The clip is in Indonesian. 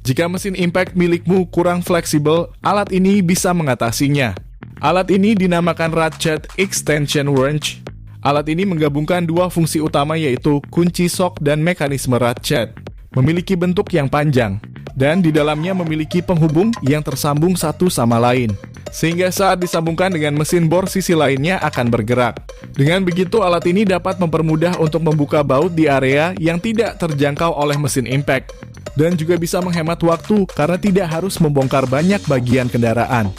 Jika mesin impact milikmu kurang fleksibel, alat ini bisa mengatasinya. Alat ini dinamakan Ratchet Extension Wrench. Alat ini menggabungkan dua fungsi utama yaitu kunci sok dan mekanisme ratchet. Memiliki bentuk yang panjang, dan di dalamnya memiliki penghubung yang tersambung satu sama lain. Sehingga saat disambungkan dengan mesin bor sisi lainnya akan bergerak. Dengan begitu alat ini dapat mempermudah untuk membuka baut di area yang tidak terjangkau oleh mesin impact. Dan juga bisa menghemat waktu karena tidak harus membongkar banyak bagian kendaraan.